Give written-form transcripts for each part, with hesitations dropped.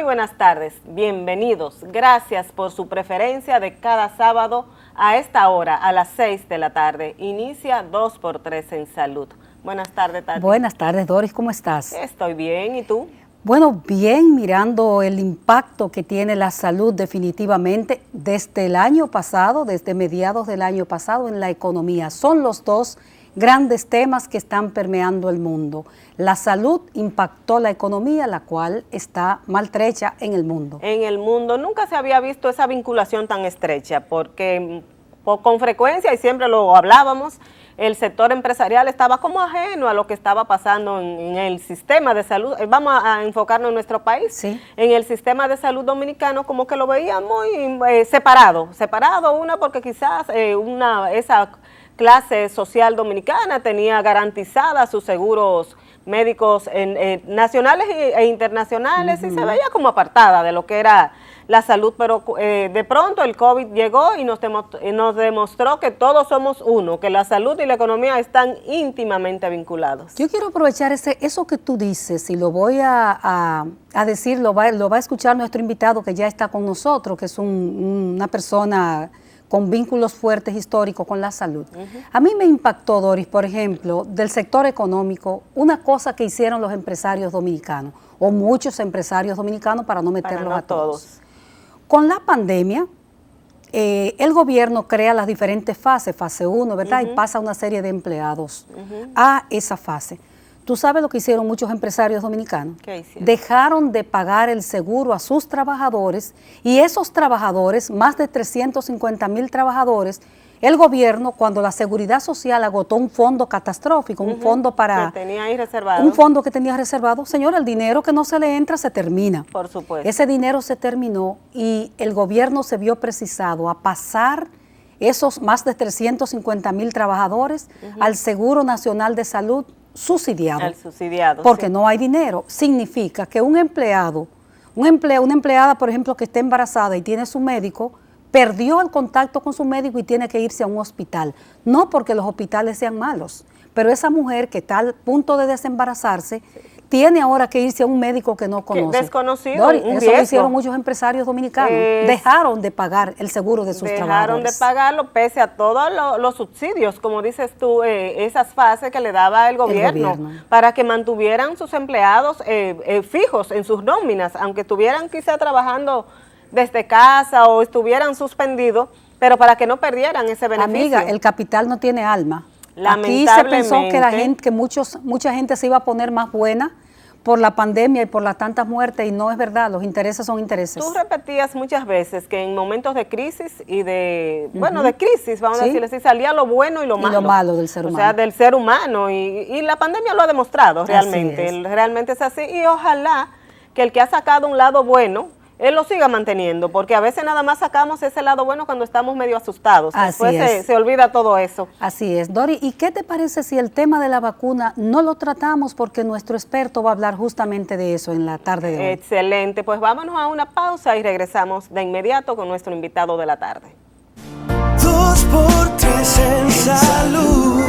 Muy buenas tardes, bienvenidos. Gracias por su preferencia de cada sábado a esta hora, a las 6 de la tarde. Inicia 2x3 en Salud. Buenas tardes, Tati. Buenas tardes, Doris, ¿cómo estás? Estoy bien, ¿y tú? Bueno, bien, mirando el impacto que tiene la salud definitivamente desde el año pasado, desde mediados del año pasado en la economía. Son los dos grandes temas que están permeando el mundo. La salud impactó la economía, la cual está maltrecha en el mundo. En el mundo nunca se había visto esa vinculación tan estrecha, porque con frecuencia, y siempre lo hablábamos, el sector empresarial estaba como ajeno a lo que estaba pasando en el sistema de salud. Vamos a enfocarnos en nuestro país. Sí. En el sistema de salud dominicano como que lo veía muy separado, una porque quizás esa clase social dominicana tenía garantizadas sus seguros médicos nacionales e internacionales, y se veía como apartada de lo que era la salud, pero de pronto el COVID llegó y nos demostró que todos somos uno, que la salud y la economía están íntimamente vinculados. Yo quiero aprovechar eso que tú dices, y lo voy a decir, lo va a escuchar nuestro invitado que ya está con nosotros, que es una persona con vínculos fuertes históricos con la salud. A mí me impactó, Doris, por ejemplo, del sector económico, una cosa que hicieron los empresarios dominicanos, o muchos empresarios dominicanos, para no meterlos a todos. Con la pandemia, el gobierno crea las diferentes fases, fase 1, ¿verdad? Y pasa una serie de empleados a esa fase. ¿Tú sabes lo que hicieron muchos empresarios dominicanos? ¿Qué hicieron? Dejaron de pagar el seguro a sus trabajadores, y esos trabajadores, más de 350,000 trabajadores, el gobierno, cuando la Seguridad Social agotó un fondo catastrófico, un fondo para... Que tenía ahí reservado. Un fondo que tenía reservado. Señor, el dinero que no se le entra se termina. Por supuesto. Ese dinero se terminó y el gobierno se vio precisado a pasar esos más de 350,000 trabajadores al Seguro Nacional de Salud subsidiado. Al subsidiado, porque sí. no hay dinero. Significa que una empleada, por ejemplo, que esté embarazada y tiene su médico, perdió el contacto con su médico y tiene que irse a un hospital. No porque los hospitales sean malos, pero esa mujer que está al punto de desembarazarse, tiene ahora que irse a un médico que no conoce. Desconocido, Dori, un eso riesgo. lo hicieron muchos empresarios dominicanos. Dejaron de pagar el seguro de sus trabajadores. Dejaron de pagarlo pese a todos los subsidios, como dices tú, esas fases que le daba el gobierno para que mantuvieran sus empleados fijos en sus nóminas, aunque estuvieran quizá trabajando desde casa o estuvieran suspendidos, pero para que no perdieran ese beneficio. Amiga, el capital no tiene alma. Aquí se Lamentablemente, pensó que mucha gente se iba a poner más buena por la pandemia y por las tantas muertes, y no es verdad, los intereses son intereses. Tú repetías muchas veces que en momentos de crisis y de crisis, vamos a decirlo así, salía lo bueno y lo malo. Y lo malo del ser humano. O sea, del ser humano, y la pandemia lo ha demostrado realmente. Realmente es así, y ojalá que el que ha sacado un lado bueno, él lo siga manteniendo, porque a veces nada más sacamos ese lado bueno cuando estamos medio asustados. Después se olvida todo eso. Así es. Dori, ¿y qué te parece si el tema de la vacuna no lo tratamos? Porque nuestro experto va a hablar justamente de eso en la tarde de hoy. Excelente. Pues vámonos a una pausa y regresamos de inmediato con nuestro invitado de la tarde. 2x3 en salud.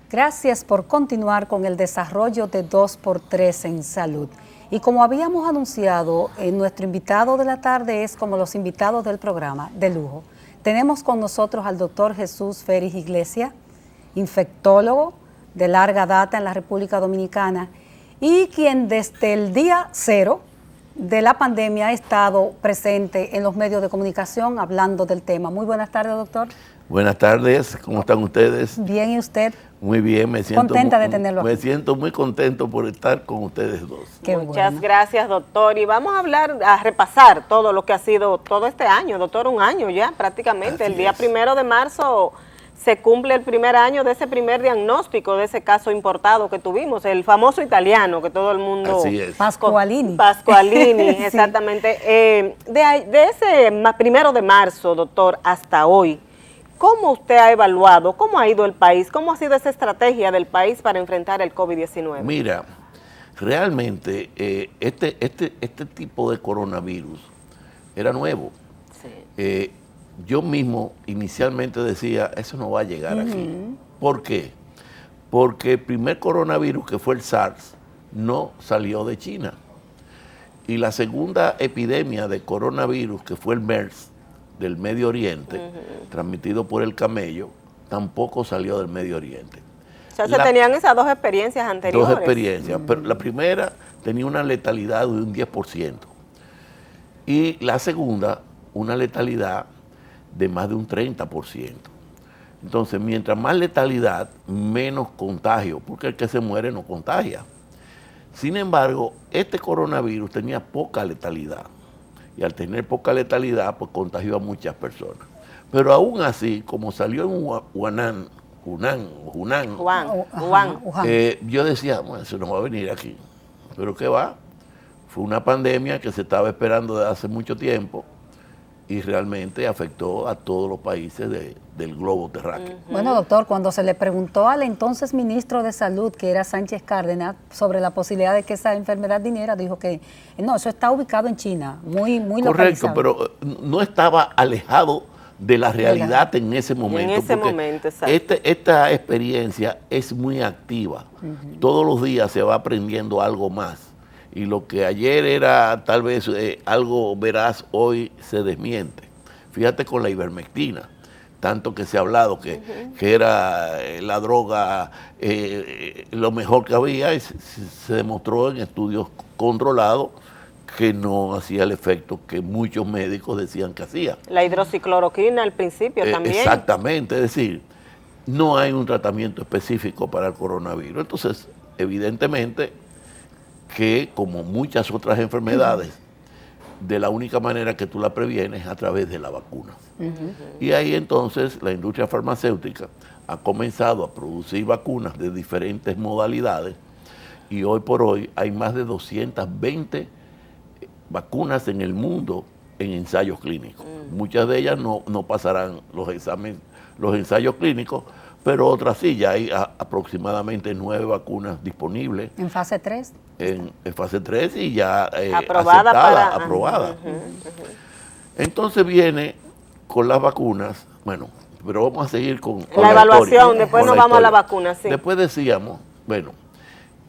Gracias por continuar con el desarrollo de 2x3 en salud. Y como habíamos anunciado, nuestro invitado de la tarde es como los invitados del programa, de lujo. Tenemos con nosotros al doctor Jesús Félix Iglesias, infectólogo de larga data en la República Dominicana, y quien desde el día cero de la pandemia ha estado presente en los medios de comunicación hablando del tema. Muy buenas tardes, doctor. Buenas tardes, ¿cómo están ustedes? Bien, ¿y usted? Muy bien, me siento contenta de tenerlo aquí. Me siento muy contento por estar con ustedes dos. Muchas gracias, doctor. Y vamos a repasar todo lo que ha sido todo este año, doctor, un año ya prácticamente. El día 1 de marzo se cumple el primer año de ese primer diagnóstico, de ese caso importado que tuvimos, el famoso italiano que todo el mundo... Así es. Pascualini. Pascualini, sí. Exactamente. De ese 1 de marzo, doctor, hasta hoy, ¿cómo usted ha evaluado, cómo ha ido el país, cómo ha sido esa estrategia del país para enfrentar el COVID-19? Mira, realmente este tipo de coronavirus era nuevo. Sí. Yo mismo inicialmente decía, eso no va a llegar aquí. ¿Por qué? porque el primer coronavirus, que fue el SARS, no salió de China. Y la segunda epidemia de coronavirus, que fue el MERS, del Medio Oriente, transmitido por el camello, tampoco salió del Medio Oriente. O sea, se tenían esas dos experiencias anteriores. Dos experiencias, pero la primera tenía una letalidad de un 10%. Y la segunda, una letalidad de más de un 30%. Entonces, mientras más letalidad, menos contagio, porque el que se muere no contagia. Sin embargo, este coronavirus tenía poca letalidad. Y al tener poca letalidad, pues contagió a muchas personas. Pero aún así, como salió en Wuhan, yo decía, bueno, eso no va a venir aquí. Pero ¿qué va? Fue una pandemia que se estaba esperando desde hace mucho tiempo y realmente afectó a todos los países del globo terráqueo. Bueno, doctor, cuando se le preguntó al entonces ministro de Salud, que era Sánchez Cárdenas, sobre la posibilidad de que esa enfermedad viniera, dijo que no, eso está ubicado en China, muy correcto, localizado. pero no estaba alejado de la realidad en ese momento. En ese momento, exacto. Esta experiencia es muy activa. Todos los días se va aprendiendo algo más. Y lo que ayer era tal vez algo veraz, hoy se desmiente. Fíjate con la ivermectina, tanto que se ha hablado que era la droga lo mejor que había, y se demostró en estudios controlados que no hacía el efecto que muchos médicos decían que hacía. La hidroxicloroquina al principio también. Exactamente, es decir, no hay un tratamiento específico para el coronavirus. Entonces, evidentemente que como muchas otras enfermedades, de la única manera que tú la previenes es a través de la vacuna. Y ahí entonces la industria farmacéutica ha comenzado a producir vacunas de diferentes modalidades y hoy por hoy hay más de 220 vacunas en el mundo en ensayos clínicos. Muchas de ellas no pasarán los ensayos clínicos, pero otras sí, ya hay aproximadamente 9 vacunas disponibles. ¿En fase 3? En fase 3 y ya aprobada. Entonces viene con las vacunas, bueno, pero vamos a seguir con la evaluación, después nos vamos a la vacuna, sí. Después decíamos, bueno,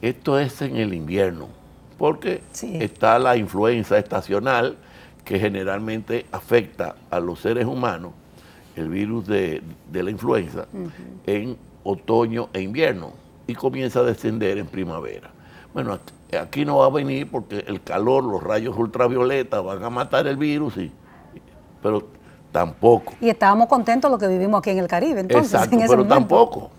esto es en el invierno, porque está la influenza estacional que generalmente afecta a los seres humanos, el virus de la influenza, en otoño e invierno, y comienza a descender en primavera. Bueno, aquí no va a venir porque el calor, los rayos ultravioletas van a matar el virus, pero tampoco. Y estábamos contentos lo que vivimos aquí en el Caribe, entonces. Exacto, pero tampoco.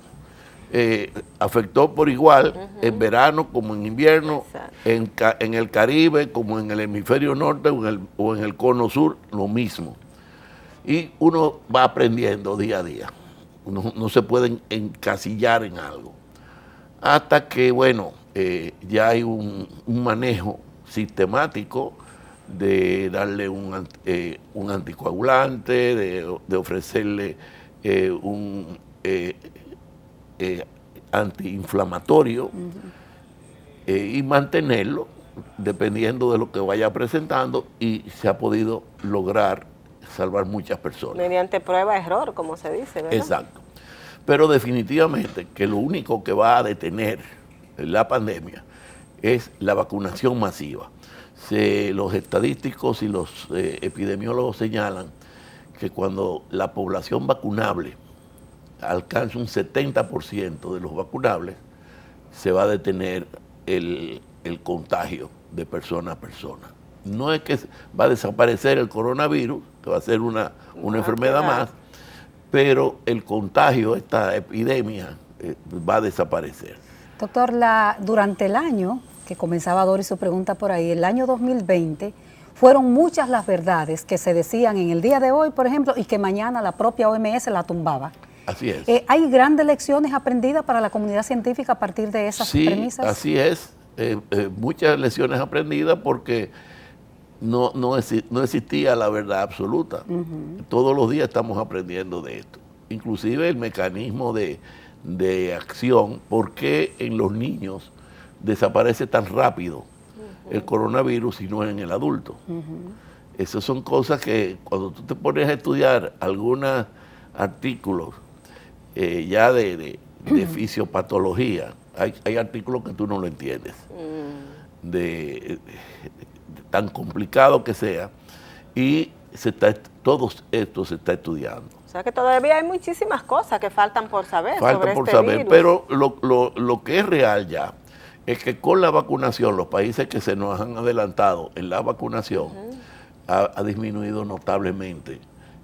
Afectó por igual en verano como en invierno, en el Caribe como en el hemisferio norte o en el cono sur, lo mismo. Y uno va aprendiendo día a día. Uno no se puede encasillar en algo. Hasta que, bueno, ya hay un manejo sistemático de darle un anticoagulante, de ofrecerle un antiinflamatorio y mantenerlo dependiendo de lo que vaya presentando, y se ha podido lograr salvar muchas personas. Mediante prueba-error, como se dice, ¿verdad? Exacto. Pero definitivamente que lo único que va a detener la pandemia es la vacunación masiva. Los estadísticos y los epidemiólogos señalan que cuando la población vacunable alcanza un 70% de los vacunables, se va a detener el contagio de persona a persona. No es que va a desaparecer el coronavirus, que va a ser una enfermedad más, pero el contagio, esta epidemia, va a desaparecer. Doctor, durante el año, que comenzaba Doris su pregunta por ahí, el año 2020, fueron muchas las verdades que se decían en el día de hoy, por ejemplo, y que mañana la propia OMS la tumbaba. Así es. ¿Hay grandes lecciones aprendidas para la comunidad científica a partir de esas premisas? Sí, así es. Muchas lecciones aprendidas porque no existía la verdad absoluta. Todos los días estamos aprendiendo de esto. Inclusive el mecanismo de acción, por qué en los niños desaparece tan rápido el coronavirus y no en el adulto. Esas son cosas que cuando tú te pones a estudiar algunos artículos ya de de fisiopatología. Hay artículos que tú no lo entiendes, de tan complicado que sea, y todo esto se está estudiando. O sea que todavía hay muchísimas cosas que faltan por saber Falta sobre por este saber, virus. pero lo que es real ya es que con la vacunación, los países que se nos han adelantado en la vacunación, ha disminuido notablemente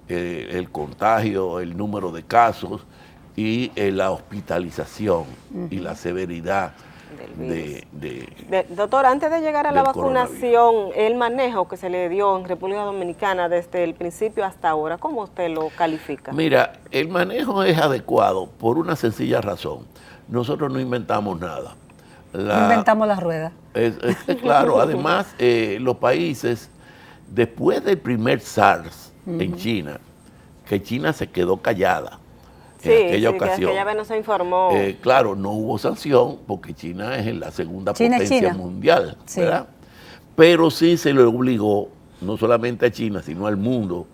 el contagio, el número de casos y la hospitalización y la severidad Doctor, antes de llegar a la del vacunación, el manejo que se le dio en República Dominicana desde el principio hasta ahora, ¿cómo usted lo califica? Mira, el manejo es adecuado por una sencilla razón. Nosotros no inventamos nada. No inventamos la rueda. Claro, además los países, después del primer SARS en China, que China se quedó callada en aquella ocasión. Que aquella vez no se informó. Claro, no hubo sanción porque China es la segunda China potencia mundial, ¿verdad? Pero sí se le obligó, no solamente a China, sino al mundo,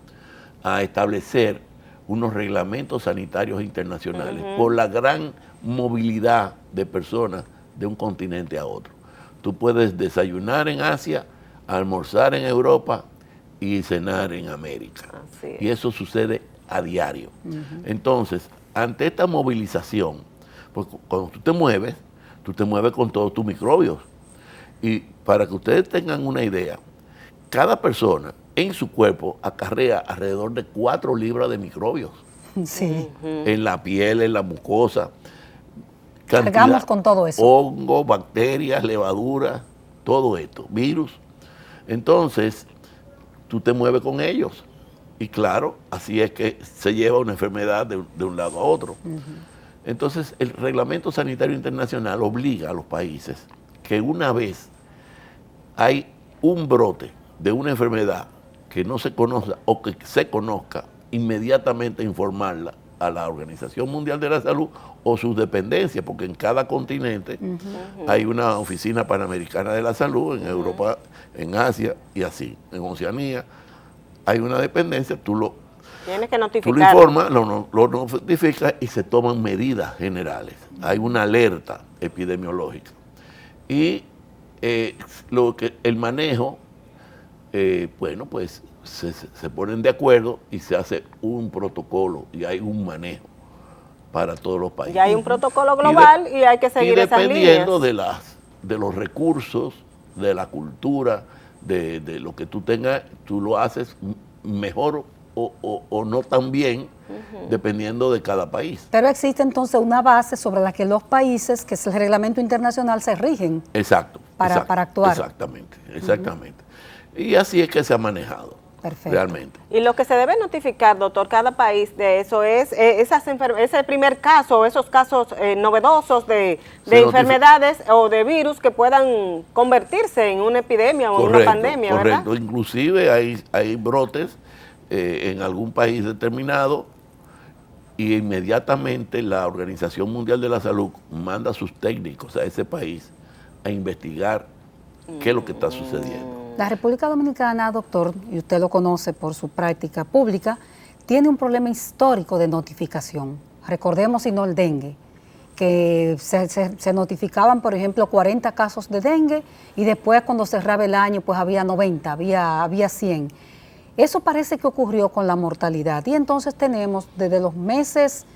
a establecer unos reglamentos sanitarios internacionales por la gran movilidad de personas de un continente a otro. Tú puedes desayunar en Asia, almorzar en Europa y cenar en América. Y eso sucede a diario. Entonces, ante esta movilización, pues cuando tú te mueves con todos tus microbios. Y para que ustedes tengan una idea, cada persona en su cuerpo acarrea alrededor de 4 libras de microbios. Sí. En la piel, en la mucosa. Cargamos con todo eso. Hongos, bacterias, levaduras, todo esto, virus. Entonces, tú te mueves con ellos. Y claro, así es que se lleva una enfermedad de un lado a otro. Entonces, el Reglamento Sanitario Internacional obliga a los países que una vez hay un brote de una enfermedad que no se conozca o que se conozca, inmediatamente informarla a la Organización Mundial de la Salud o sus dependencias, porque en cada continente hay una oficina panamericana de la salud, en Europa, en Asia y así, en Oceanía. Hay una dependencia, tienes que tú notificar. lo informas, lo notificas y se toman medidas generales. Hay una alerta epidemiológica. Y el manejo, bueno, pues se ponen de acuerdo y se hace un protocolo y hay un manejo para todos los países. Ya hay un protocolo global y hay que seguir esas líneas. Dependiendo de los recursos, de la cultura, de lo que tú tengas, tú lo haces mejor o no tan bien, dependiendo de cada país. Pero existe entonces una base sobre la que los países, que es el reglamento internacional, se rigen. Exacto. Para actuar. Exactamente. Y así es que se ha manejado. Perfecto. Realmente. Y lo que se debe notificar, doctor, cada país de eso es ese primer caso, esos casos novedosos de enfermedades o de virus que puedan convertirse en una epidemia o en una pandemia, ¿verdad? Correcto. Inclusive hay brotes en algún país determinado y inmediatamente la Organización Mundial de la Salud manda a sus técnicos a ese país a investigar qué es lo que está sucediendo. La República Dominicana, doctor, y usted lo conoce por su práctica pública, tiene un problema histórico de notificación. Recordemos, si no, el dengue, que se notificaban, por ejemplo, 40 casos de dengue y después cuando cerraba el año pues había 90, había 100. Eso parece que ocurrió con la mortalidad y entonces tenemos desde los meses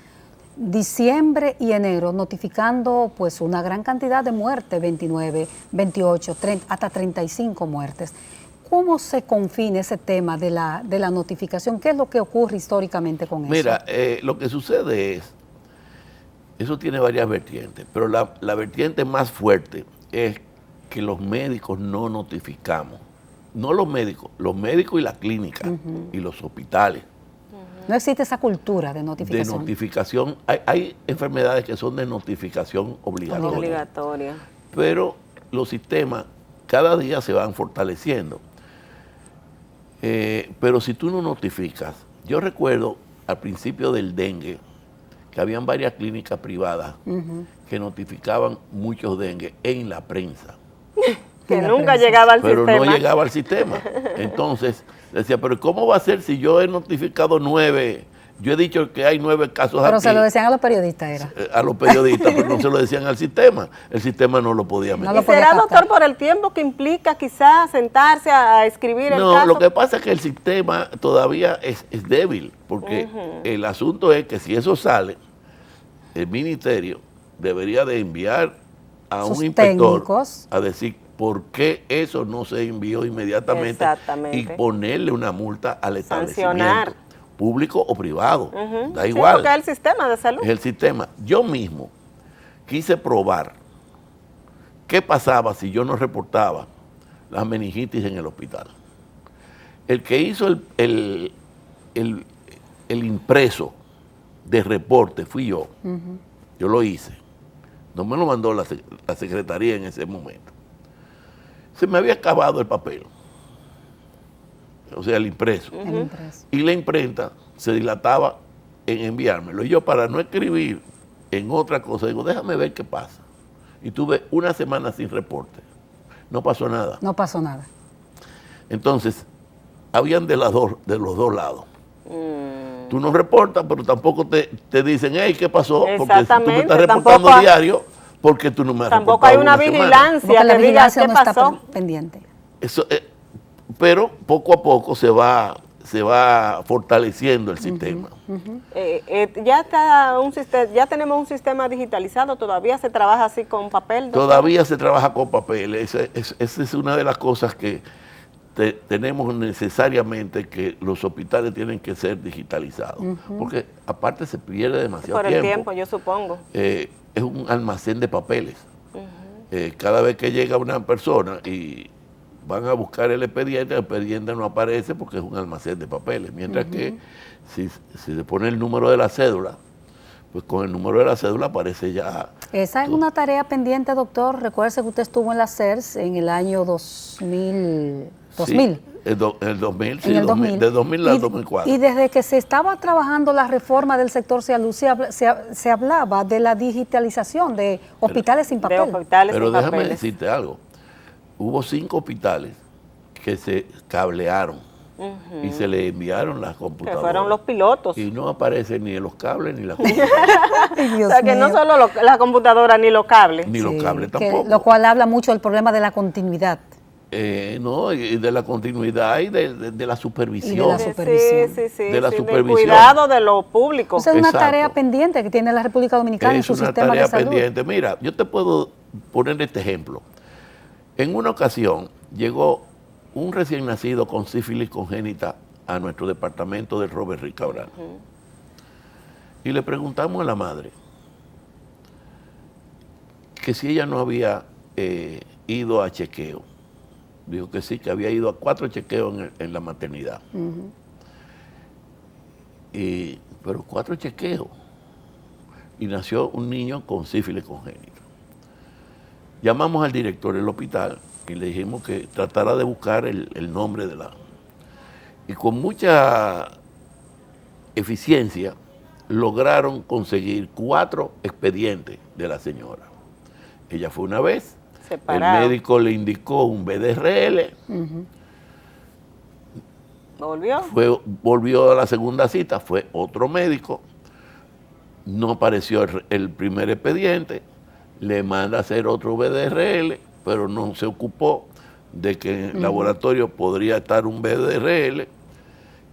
diciembre y enero notificando pues una gran cantidad de muertes, 29, 28, 30, hasta 35 muertes. ¿Cómo se confina ese tema de la notificación? ¿Qué es lo que ocurre históricamente con eso? Mira, lo que sucede es, eso tiene varias vertientes, pero la vertiente más fuerte es que los médicos no notificamos. No los médicos y la clínica y los hospitales. No existe esa cultura de notificación. De notificación. Hay enfermedades que son de notificación obligatoria. Pero los sistemas cada día se van fortaleciendo. Pero si tú no notificas, yo recuerdo al principio del dengue que habían varias clínicas privadas que notificaban muchos dengue en la prensa. Que nunca llegaba al sistema. Pero no llegaba al sistema. Entonces, decía, pero ¿cómo va a ser si yo he notificado 9 Yo he dicho que hay 9 casos Pero aquí. se lo decían a los periodistas, era. A los periodistas, pero no se lo decían al sistema. El sistema no lo podía meter. No lo ¿Y podía será, captar. doctor, por el tiempo que implica quizás sentarse a escribir el No, caso? lo que pasa es que el sistema todavía es débil, porque el asunto es que si eso sale, el ministerio debería de enviar a Sus un inspector técnicos. a decir por qué eso no se envió inmediatamente Exactamente. y ponerle una multa al Sancionar. establecimiento, público o privado, da Sí, igual. porque es el sistema de salud. Es el sistema. Yo mismo quise probar qué pasaba si yo no reportaba las meningitis en el hospital. El que hizo el impreso de reporte fui yo. Yo lo hice. No me lo mandó la secretaría en ese momento. Se me había acabado el papel. O sea, el impreso. El impreso. Y la imprenta se dilataba en enviármelo. Y yo, para no escribir en otra cosa, digo, déjame ver qué pasa. Y tuve una semana sin reporte. No pasó nada. No pasó nada. Entonces, habían de los dos lados. Tú no reportas, pero tampoco te dicen, hey, ¿qué pasó? Porque si tú me Exactamente, estás reportando tampoco diario, porque tú no me has Tampoco reportado hay una semana? vigilancia Porque la que diga vigilancia qué no está pasó. pendiente. Eso, pero poco a poco se va fortaleciendo el sistema. Ya está ya tenemos un sistema digitalizado, todavía se trabaja así con papel. doctor? Todavía se trabaja con papel. Esa es una de las cosas que tenemos necesariamente, que los hospitales tienen que ser digitalizados. Porque aparte se pierde demasiado Por el tiempo, yo supongo. Es un almacén de papeles. Cada vez que llega una persona y van a buscar el expediente no aparece porque es un almacén de papeles. Mientras que si se pone el número de la cédula, pues con el número de la cédula aparece ya. Esa es una tarea pendiente, doctor. Recuérdese que usted estuvo en la CERS en el año 2000. Sí, el 2000, sí, En el 2000. de 2000 al 2004. Y desde que se estaba trabajando la reforma del sector salud, se hablaba de la digitalización de hospitales sin De papel. hospitales Pero sin déjame papeles. decirte algo. Hubo 5 hospitales que se cablearon y se le enviaron las Que computadoras. fueron los pilotos. Y no aparecen ni los cables ni la computadora, Ay, O Dios sea, que no mío. solo la computadora ni los cables. ni los Sí, cables que- tampoco. lo cual habla mucho del problema de la continuidad. No, y de la continuidad y de la supervisión. Y de la supervisión. Sí, De la del supervisión. cuidado de lo público. Esa es una Exacto. tarea pendiente que tiene la República Dominicana en Es su una sistema tarea de salud. pendiente. Mira, yo te puedo poner este ejemplo. En una ocasión llegó un recién nacido con sífilis congénita a nuestro departamento de Robert Rick Cabral. Y le preguntamos a la madre que si ella no había ido a chequeo. Dijo que sí, que había ido a 4 chequeos en la maternidad. Pero 4 chequeos. Y nació un niño con sífilis congénita. Llamamos al director del hospital y le dijimos que tratara de buscar el nombre de la... Y con mucha eficiencia lograron conseguir 4 expedientes de la señora. Ella fue una vez, Separado. el médico le indicó un BDRL, ¿Volvió? volvió a la segunda cita, fue otro médico, no apareció el primer expediente, le manda a hacer otro BDRL, pero no se ocupó de que en el laboratorio podría estar un BDRL,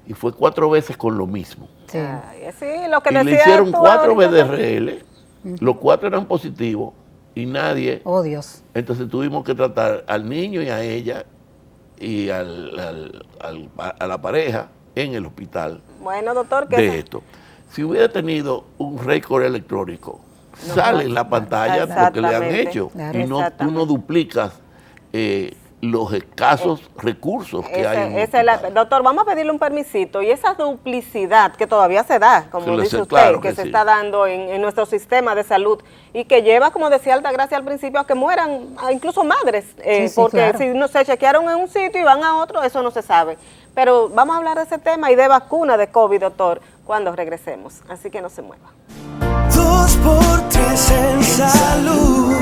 y fue 4 veces con lo mismo. Sí. Ay, sí, lo que Y le decía hicieron tú 4 ahorita. BDRL, los 4 eran positivos, y nadie... Oh, Dios. Entonces tuvimos que tratar al niño y a ella y a la pareja en el hospital Bueno, doctor, que de esto. Si hubiera tenido un récord electrónico, sale en la pantalla lo que le han Exactamente. hecho Claro. y no, tú no Exactamente. duplicas los escasos recursos que hay en un hospital. doctor, vamos a pedirle un permisito. Y esa duplicidad que todavía se da, como Sí, dice usted, claro que que se sí. está dando en nuestro sistema de salud y que lleva, como decía Altagracia al principio, a que mueran incluso madres, Sí, sí, porque claro. si no se chequearon en un sitio y van a otro, eso no se sabe. Pero vamos a hablar de ese tema y de vacuna de COVID, doctor, cuando regresemos. Así que no se mueva. 2 por 3 en salud.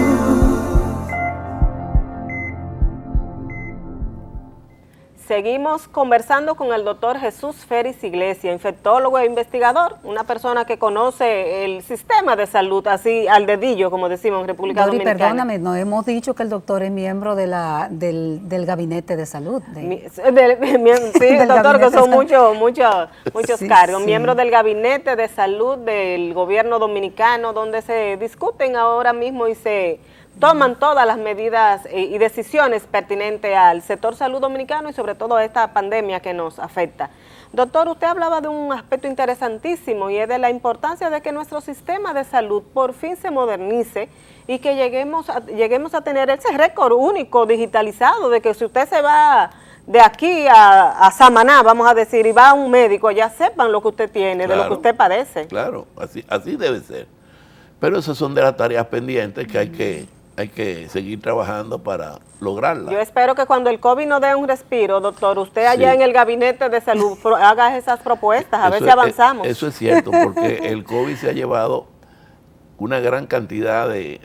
Seguimos conversando con el doctor Jesús Félix Iglesias, infectólogo e investigador, una persona que conoce el sistema de salud, así al dedillo, como decimos en República Dori, Dominicana. perdóname, no hemos dicho que el doctor es miembro de del gabinete de salud. Sí, doctor, que son muchos Sí, cargos. sí. Miembro del gabinete de salud del gobierno dominicano, donde se discuten ahora mismo y se toman todas las medidas y decisiones pertinentes al sector salud dominicano y sobre todo a esta pandemia que nos afecta. Doctor, usted hablaba de un aspecto interesantísimo y es de la importancia de que nuestro sistema de salud por fin se modernice y que lleguemos a tener ese récord único digitalizado de que si usted se va de aquí a Samaná, vamos a decir, y va a un médico, ya sepan lo que usted tiene, de lo que usted padece. Claro, así debe ser. Pero esas son de las tareas pendientes que hay que seguir trabajando para lograrlas. Yo espero que cuando el COVID nos dé un respiro, doctor, usted allá Sí. en el gabinete de salud haga esas propuestas, a ver si avanzamos. Eso es cierto, porque el COVID se ha llevado una gran cantidad de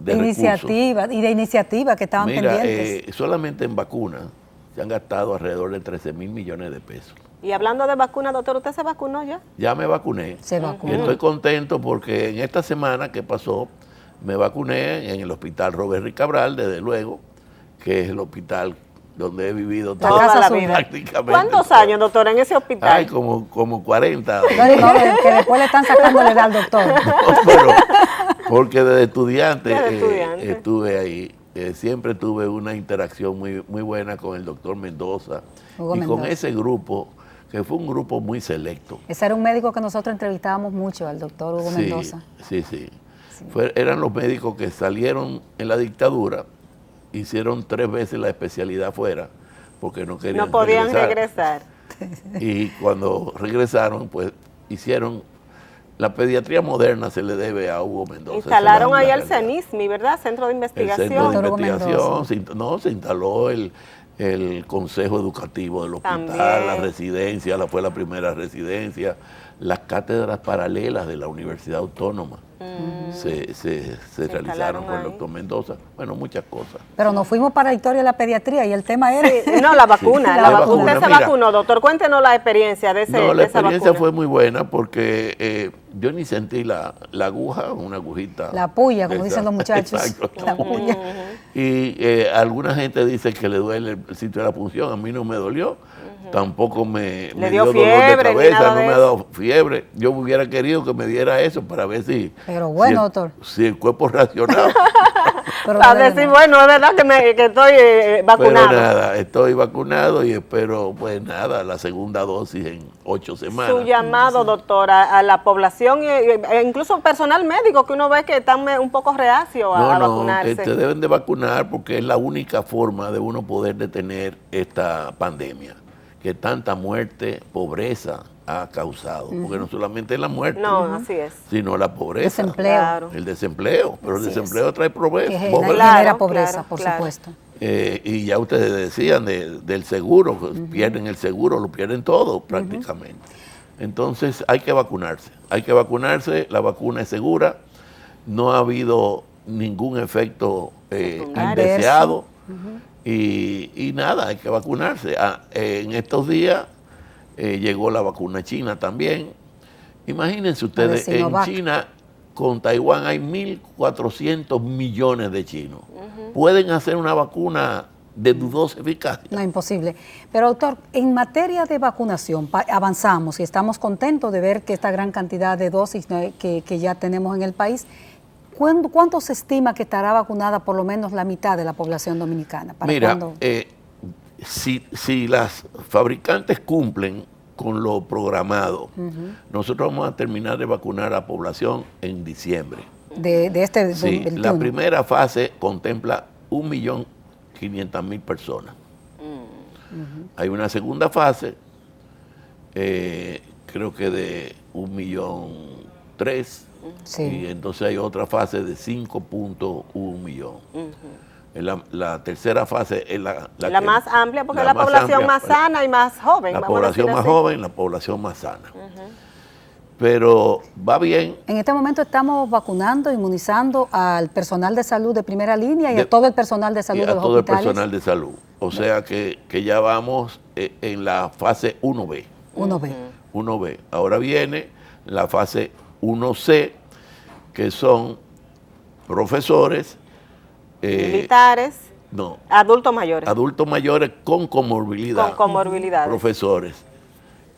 Iniciativas y de iniciativas que estaban Mira, pendientes. solamente en vacunas se han gastado alrededor de 13,000 millones de pesos. Y hablando de vacunas, doctor, ¿usted se vacunó ya? Ya me vacuné. Se vacunó. Y estoy contento porque en esta semana que pasó me vacuné en el hospital Robert Rick Cabral, desde luego, que es el hospital donde he vivido La toda casa la suya. vida. prácticamente. ¿Cuántos todo. años, doctor, en ese hospital? Ay, como 40. Dori, no, que después le están sacando la edad al doctor. Pero, porque desde estudiante, Desde estudiante. estuve ahí. Siempre tuve una interacción muy buena con el doctor Mendoza Hugo y con Mendoza. ese grupo, que fue un grupo muy selecto. Ese era un médico que nosotros entrevistábamos mucho, al doctor Hugo Sí, Mendoza. sí. Eran los médicos que salieron en la dictadura, hicieron 3 veces la especialidad fuera, porque no querían No podían regresar. Y cuando regresaron, pues hicieron, la pediatría moderna se le debe a Hugo Mendoza. Instalaron Esa es ahí la el realidad. CENISMI, ¿verdad? Centro de El Investigación. centro de Doctor Hugo investigación, Mendoza. se instaló el consejo educativo del hospital, También. la residencia, fue la primera residencia, las cátedras paralelas de la Universidad Autónoma se realizaron instalaron con el ahí. doctor Mendoza. Bueno, muchas cosas. Pero nos fuimos para la historia de la pediatría y el tema era... Sí, no, la vacuna. Sí, la la vacuna. vacuna. Usted se Mira. vacunó, doctor. Cuéntenos la experiencia de, No, la de esa experiencia vacuna. fue muy buena porque yo ni sentí la aguja, una agujita. La puya, como Esa, dicen los muchachos. Exacto. La puya. Y alguna gente dice que le duele el sitio de la punción, a mí no me dolió, tampoco me dio dio dolor de fiebre ni cabeza, nada no de me ha eso. dado fiebre. Yo hubiera querido que me diera eso para ver si, Pero bueno, si el, doctor. si el cuerpo reaccionaba. Pero Para no le- decir, bueno, es verdad que estoy vacunado. Pero nada, estoy vacunado y espero, pues nada, la segunda dosis en 8 semanas. Su llamado, doctora, a la población e incluso personal médico que uno ve que están un poco reacios a vacunarse. Deben de vacunar porque es la única forma de uno poder detener esta pandemia que tanta muerte, pobreza ha causado. Porque no solamente es la muerte, No, así es. sino la pobreza. Desempleo. Claro. El desempleo, pero el Así es. desempleo trae Que pobreza. genera Claro, pobreza, claro, por claro. supuesto. Y ya ustedes decían del seguro, que pierden el seguro, lo pierden todo prácticamente. Entonces hay que vacunarse, la vacuna es segura, no ha habido ningún efecto Secundario. indeseado y nada, hay que vacunarse. En estos días llegó la vacuna china también. Imagínense ustedes, de Sinovac. en China con Taiwán hay 1.400 millones de chinos. Pueden hacer una vacuna de dudosa eficacia. No, imposible. Pero, doctor, en materia de vacunación, avanzamos y estamos contentos de ver que esta gran cantidad de dosis, ¿no?, que ya tenemos en el país. ¿Cuánto se estima que estará vacunada por lo menos la mitad de la población dominicana? ¿Para Mira, cuándo? si las fabricantes cumplen con lo programado, nosotros vamos a terminar de vacunar a la población en diciembre. de este Sí, 2021. la primera fase contempla 1.500.000 personas. Hay una segunda fase, creo que de 1.300.000, Sí. y entonces hay otra fase de 5.1 millones. La tercera fase es la La que- más amplia, porque la es la población amplia, más sana y más joven. La vamos a población decir más así. joven, la población más sana. Pero va bien. En este momento estamos vacunando, inmunizando al personal de salud de primera línea y De- a todo el personal de salud Y de a los todo el hospitales. personal de salud. O sea que ya vamos en la fase 1B. 1B. 1B. Ahora viene la fase 1C, que son profesores, Militares, no, adultos mayores. adultos mayores con comorbilidad, Con comorbilidades. profesores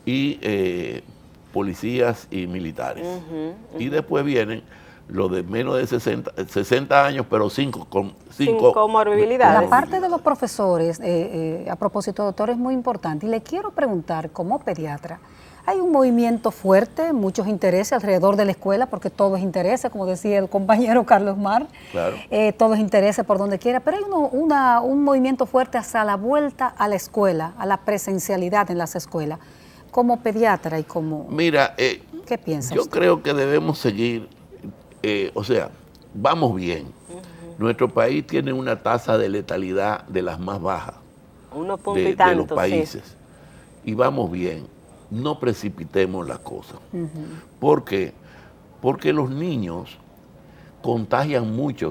y policías y militares. Y después vienen los de menos de 60 años, pero sin comorbilidades. La parte de los profesores, a propósito, doctor, es muy importante. Y le quiero preguntar, como pediatra, hay un movimiento fuerte, muchos intereses alrededor de la escuela, porque todo es interés, como decía el compañero Carlos Mar, Claro. todo es interés por donde quiera, pero hay un movimiento fuerte hacia la vuelta a la escuela, a la presencialidad en las escuelas. Como pediatra y como... Mira, ¿Qué piensa yo usted? creo que debemos seguir, o sea, vamos bien. Nuestro país tiene una tasa de letalidad de las más bajas Unos puntos y de los tantos, países. sí. Y vamos bien. No precipitemos las cosas. ¿Por qué? Porque los niños contagian mucho.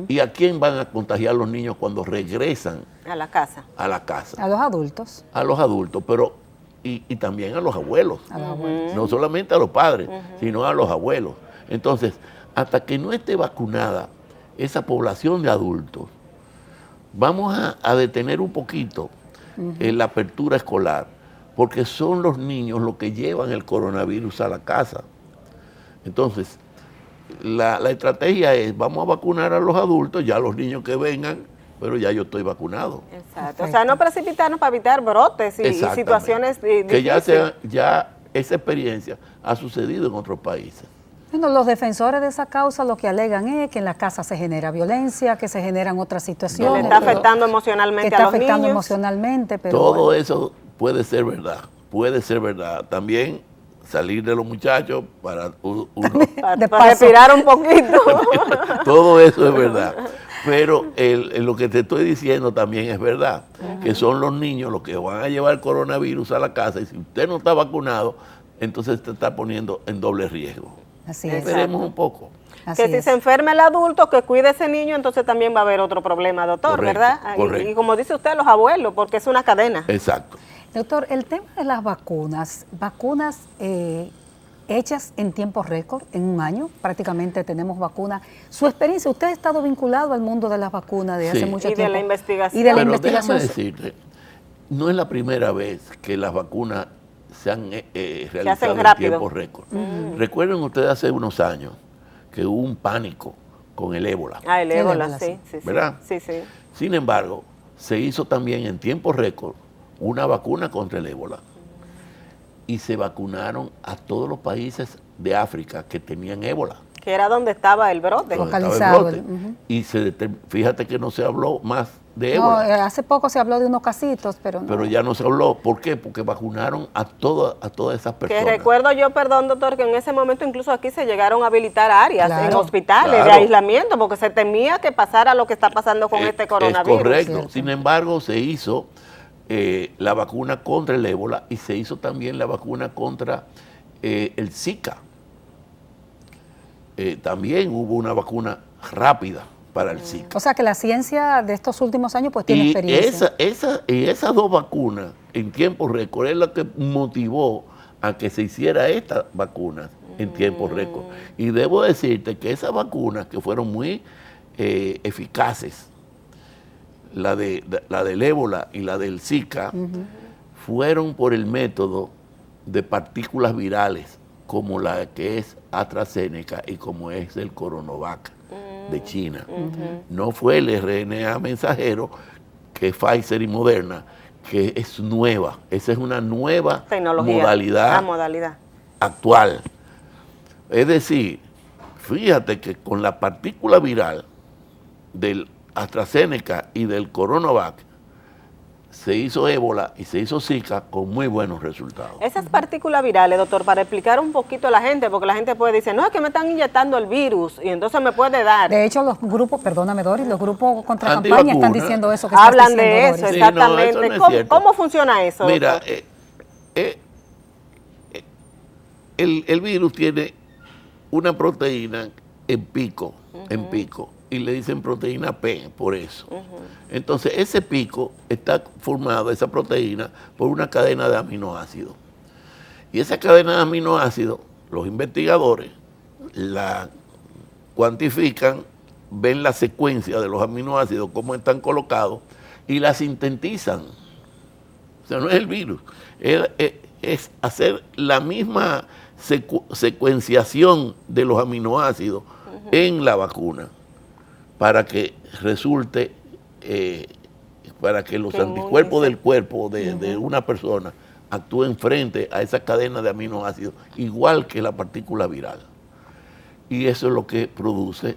¿Y a quién van a contagiar los niños cuando regresan A la casa. a la casa? A los adultos. A los adultos, pero y también a los abuelos. A los abuelos. No solamente a los padres, sino a los abuelos. Entonces, hasta que no esté vacunada esa población de adultos, vamos a detener un poquito la apertura escolar, porque son los niños los que llevan el coronavirus a la casa. Entonces, la estrategia es, vamos a vacunar a los adultos, ya los niños que vengan, pero ya yo estoy vacunado. Exacto. O sea, no precipitarnos para evitar brotes y Exactamente. situaciones que difíciles. ya esa experiencia ha sucedido en otros países. Bueno, los defensores de esa causa lo que alegan es que en la casa se genera violencia, que se generan otras Que situaciones. le está pero- afectando que emocionalmente está a los afectando niños. emocionalmente, pero Todo bueno. eso puede ser verdad. También salir de los muchachos para uno. Para De para paso. respirar un poquito. Todo eso es verdad. Pero lo que te estoy diciendo también es verdad, que son los niños los que van a llevar el coronavirus a la casa y si usted no está vacunado, entonces te está poniendo en doble riesgo. Así es. Esperemos un poco. Así Que si es. se enferma el adulto, que cuide a ese niño, entonces también va a haber otro problema, doctor, Correcto, ¿verdad? correcto. Y como dice usted, los abuelos, porque es una cadena. Exacto. Doctor, el tema de las vacunas hechas en tiempo récord, en un año, prácticamente tenemos vacunas. Su experiencia, usted ha estado vinculado al mundo de las vacunas desde Sí. hace mucho Y de tiempo. la investigación. Y de la Pero investigación. déjame decirte, no es la primera vez que las vacunas se han realizado en rápido. tiempo récord. Recuerden ustedes hace unos años que hubo un pánico con el ébola, Ah, el El ébola, ébola, sí, sí, sí. ¿verdad? Sí, sí. Sin embargo, se hizo también en tiempo récord una vacuna contra el ébola y se vacunaron a todos los países de África que tenían ébola. Que era donde estaba el brote. donde estaba el Localizado, brote. Y fíjate que no se habló más de No, ébola. hace poco se habló de unos casitos, pero no. Pero ya no se habló. ¿Por qué? Porque vacunaron a todas esas Que personas. recuerdo yo, perdón, doctor, que en ese momento incluso aquí se llegaron a habilitar áreas Claro. en hospitales de Claro. aislamiento, porque se temía que pasara lo que está pasando con este coronavirus. Es correcto. Cierto. Sin embargo, se hizo la vacuna contra el ébola y se hizo también la vacuna contra el Zika. También hubo una vacuna rápida para el Zika. O sea que la ciencia de estos últimos años pues tiene Y experiencia. esas dos vacunas en tiempo récord es la que motivó a que se hiciera esta vacuna en tiempo récord. Y debo decirte que esas vacunas que fueron muy eficaces, la del ébola y la del Zika, fueron por el método de partículas virales, como la que es AstraZeneca y como es el Coronavac de China. No fue el RNA mensajero, que es Pfizer y Moderna, que es nueva. Esa es una nueva Tecnología. modalidad La modalidad. actual. Es decir, fíjate que con la partícula viral del AstraZeneca y del Coronavac, se hizo ébola y se hizo Zika con muy buenos resultados. Esas partículas virales, doctor, para explicar un poquito a la gente, porque la gente puede decir, no, es que me están inyectando el virus y entonces me puede dar. De hecho, los grupos, perdóname Doris, los grupos contra campaña Antivacuna. están diciendo eso que estás Hablan de diciendo, eso, Doris. Sí, no, exactamente. eso no es ¿Cómo, cierto. cómo funciona eso, Mira, doctor? el virus tiene una proteína en pico, y le dicen proteína P por eso. Entonces, ese pico está formado, esa proteína, por una cadena de aminoácidos. Y esa cadena de aminoácidos, los investigadores la cuantifican, ven la secuencia de los aminoácidos, cómo están colocados, y la sintetizan. O sea, no es el virus, es hacer la misma secuenciación de los aminoácidos en la vacuna para que resulte, para que los anticuerpos del cuerpo de una persona actúen frente a esa cadena de aminoácidos, igual que la partícula viral. Y eso es lo que produce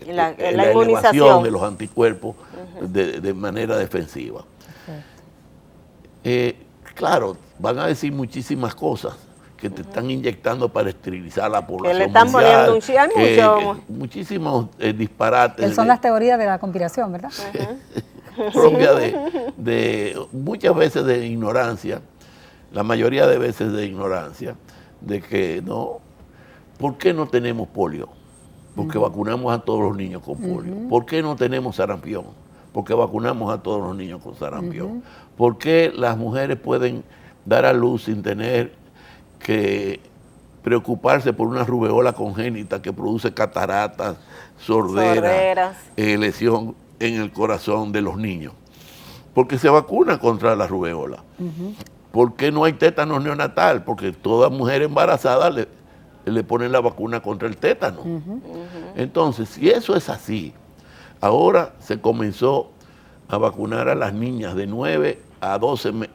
la elevación de los anticuerpos de manera defensiva. Claro, van a decir muchísimas cosas que te están inyectando para esterilizar la población que le están mundial, poniendo un cianuro. Muchísimos disparates. Son las teorías de la conspiración, ¿verdad? Propia de muchas veces de ignorancia, la mayoría de veces de ignorancia, de que no, ¿por qué no tenemos polio? Porque vacunamos a todos los niños con polio. ¿Por qué no tenemos sarampión? Porque vacunamos a todos los niños con sarampión. ¿Por qué las mujeres pueden dar a luz sin tener que preocuparse por una rubeola congénita que produce cataratas, sorderas. Lesión en el corazón de los niños? Porque se vacuna contra la rubeola. ¿Por qué no hay tétanos neonatal? Porque toda mujer embarazada le ponen la vacuna contra el tétano. Entonces, si eso es así, ahora se comenzó a vacunar a las niñas de 9 a 12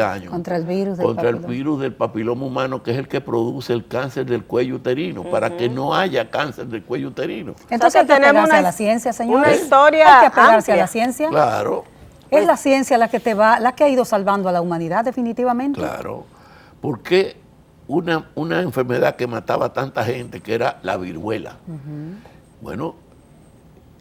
años contra el virus del papiloma humano, que es el que produce el cáncer del cuello uterino, para que no haya cáncer del cuello uterino. Entonces hay que apegarse a la ciencia, señores. Una historia hay que apegarse amplia a la ciencia. Claro. Es la ciencia la que ha ido salvando a la humanidad, definitivamente. Claro. Porque una enfermedad que mataba a tanta gente, que era la viruela. Bueno,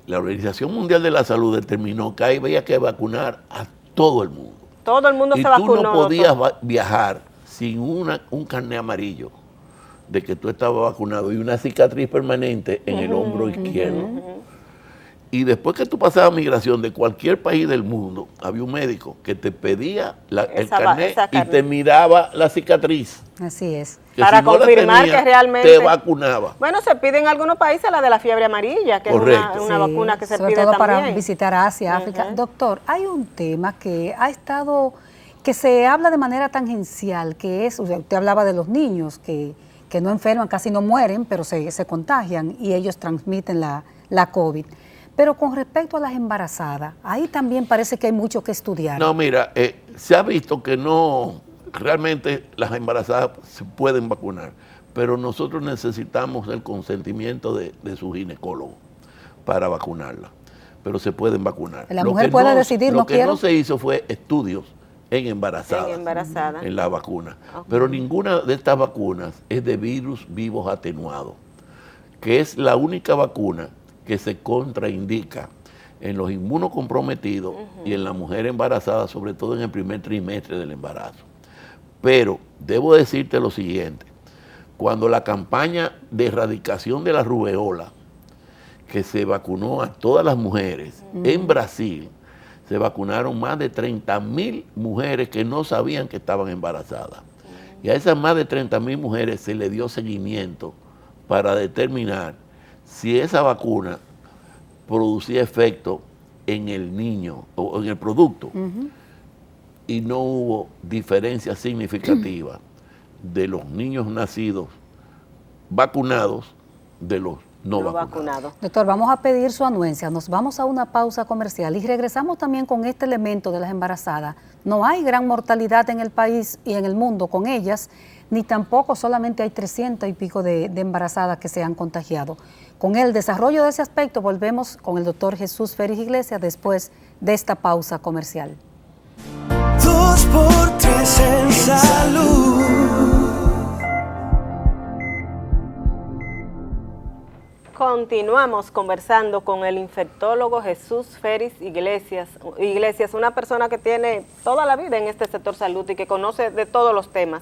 la Organización Mundial de la Salud determinó que había que vacunar a todo el mundo. Todo el mundo se vacunó. Tú no podías viajar sin un carné amarillo de que tú estabas vacunado y una cicatriz permanente en el hombro izquierdo. Y después que tú pasabas migración de cualquier país del mundo, había un médico que te pedía el carné y te miraba la cicatriz. Así es. Para si confirmar que realmente te vacunaba. Bueno, se pide en algunos países la de la fiebre amarilla, que correcto, es una vacuna que se sobre pide todo también. para visitar Asia, África. Doctor, hay un tema que que se habla de manera tangencial, que es, usted hablaba de los niños que no enferman, casi no mueren, pero se contagian y ellos transmiten la COVID. Pero con respecto a las embarazadas, ahí también parece que hay mucho que estudiar. No, mira, se ha visto que no, realmente las embarazadas se pueden vacunar, pero nosotros necesitamos el consentimiento de su ginecólogo para vacunarla, pero se pueden vacunar. La mujer puede decidir, no quiero. Lo que no se hizo fue estudios en embarazadas, en la vacuna, pero ninguna de estas vacunas es de virus vivos atenuados, que es la única vacuna que se contraindica en los inmunocomprometidos y en la mujer embarazada, sobre todo en el primer trimestre del embarazo. Pero debo decirte lo siguiente, cuando la campaña de erradicación de la rubeola, que se vacunó a todas las mujeres en Brasil, se vacunaron más de 30.000 mujeres que no sabían que estaban embarazadas. Y a esas más de 30.000 mujeres se le dio seguimiento para determinar si esa vacuna producía efecto en el niño o en el producto. Y no hubo diferencia significativa de los niños nacidos vacunados de los no vacunados. Doctor, vamos a pedir su anuencia, nos vamos a una pausa comercial y regresamos también con este elemento de las embarazadas. No hay gran mortalidad en el país y en el mundo con ellas, ni tampoco solamente hay 300 y pico de embarazadas que se han contagiado. Con el desarrollo de ese aspecto volvemos con el doctor Jesús Félix Iglesias después de esta pausa comercial. 2x3 en salud. Continuamos conversando con el infectólogo Jesús Félix Iglesias, una persona que tiene toda la vida en este sector salud y que conoce de todos los temas.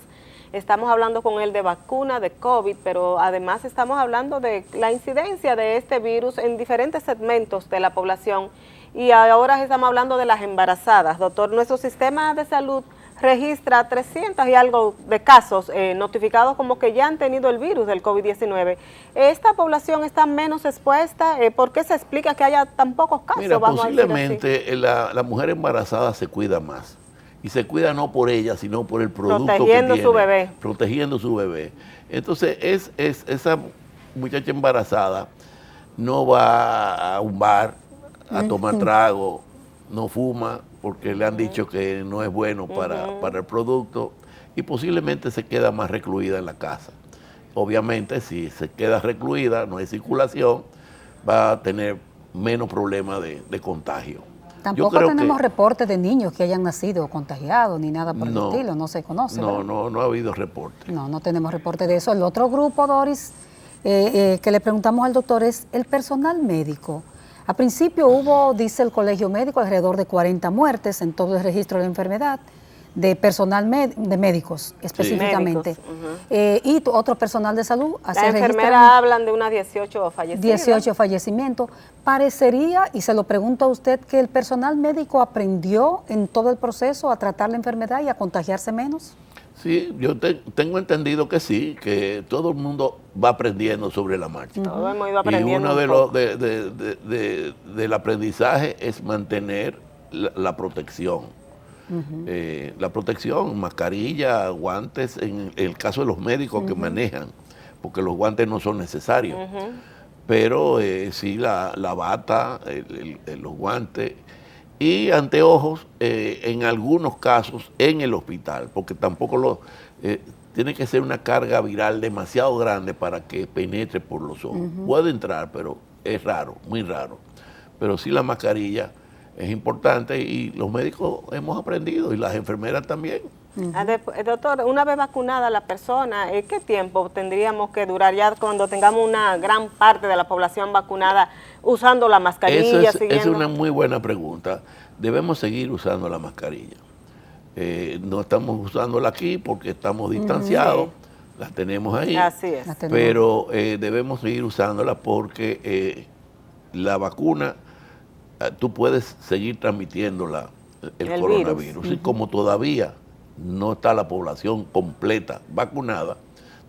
estamos hablando con él de vacuna de COVID, pero además estamos hablando de la incidencia de este virus en diferentes segmentos de la población. Y ahora estamos hablando de las embarazadas. Doctor, nuestro sistema de salud registra 300 y algo de casos notificados como que ya han tenido el virus del COVID-19. ¿Esta población está menos expuesta? ¿Por qué se explica que haya tan pocos casos? Mira, vamos posiblemente la mujer embarazada se cuida más. Y se cuida no por ella, sino por el producto protegiendo que tiene. su bebé. Protegiendo su bebé. Entonces, esa muchacha embarazada no va a un bar a tomar trago, no fuma, porque le han dicho que no es bueno para el producto, y posiblemente se queda más recluida en la casa. Obviamente, si se queda recluida, no hay circulación, va a tener menos problemas de contagio. Tampoco tenemos reportes de niños que hayan nacido contagiados ni nada por el estilo, no se conoce. No ha habido reporte. No tenemos reporte de eso. El otro grupo, Doris, que le preguntamos al doctor es el personal médico. A principio hubo, dice el colegio médico, alrededor de 40 muertes en todo el registro de la enfermedad, de personal de médicos específicamente. Sí, médicos, y otro personal de salud. Las enfermeras hablan de unas 18 fallecidos. 18 fallecimientos. Parecería, y se lo pregunto a usted, que el personal médico aprendió en todo el proceso a tratar la enfermedad y a contagiarse menos. Sí, yo tengo entendido que sí, que todo el mundo va aprendiendo sobre la marcha. Todo hemos ido aprendiendo. Y uno del aprendizaje es mantener la protección. La protección, mascarilla, guantes, en el caso de los médicos que manejan, porque los guantes no son necesarios. Pero sí la bata, los guantes y anteojos en algunos casos en el hospital, porque tampoco tiene que ser una carga viral demasiado grande para que penetre por los ojos. Puede entrar, pero es raro, muy raro. Pero sí la mascarilla es importante y los médicos hemos aprendido y las enfermeras también. Doctor, una vez vacunada la persona, ¿qué tiempo tendríamos que durar ya cuando tengamos una gran parte de la población vacunada usando la mascarilla? Esa es una muy buena pregunta. Debemos seguir usando la mascarilla. No estamos usándola aquí porque estamos distanciados, las tenemos ahí. Así es. Pero debemos seguir usándola porque la vacuna, tú puedes seguir transmitiéndola, el coronavirus. Y como todavía no está la población completa vacunada,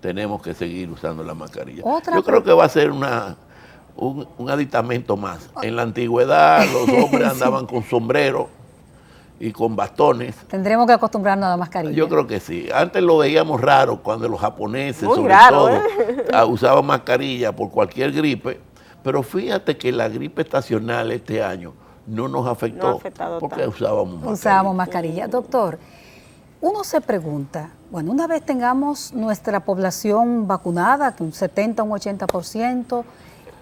tenemos que seguir usando la mascarilla. Yo creo que va a ser un aditamento más. En la antigüedad los hombres andaban con sombrero y con bastones. Tendremos que acostumbrarnos a la mascarilla. Yo creo que sí. Antes lo veíamos raro cuando los japoneses, muy sobre raro, todo, usaban mascarilla por cualquier gripe, pero fíjate que la gripe estacional este año no nos afectó porque usábamos mascarilla. Doctor, uno se pregunta, bueno, una vez tengamos nuestra población vacunada, un 70, un 80%,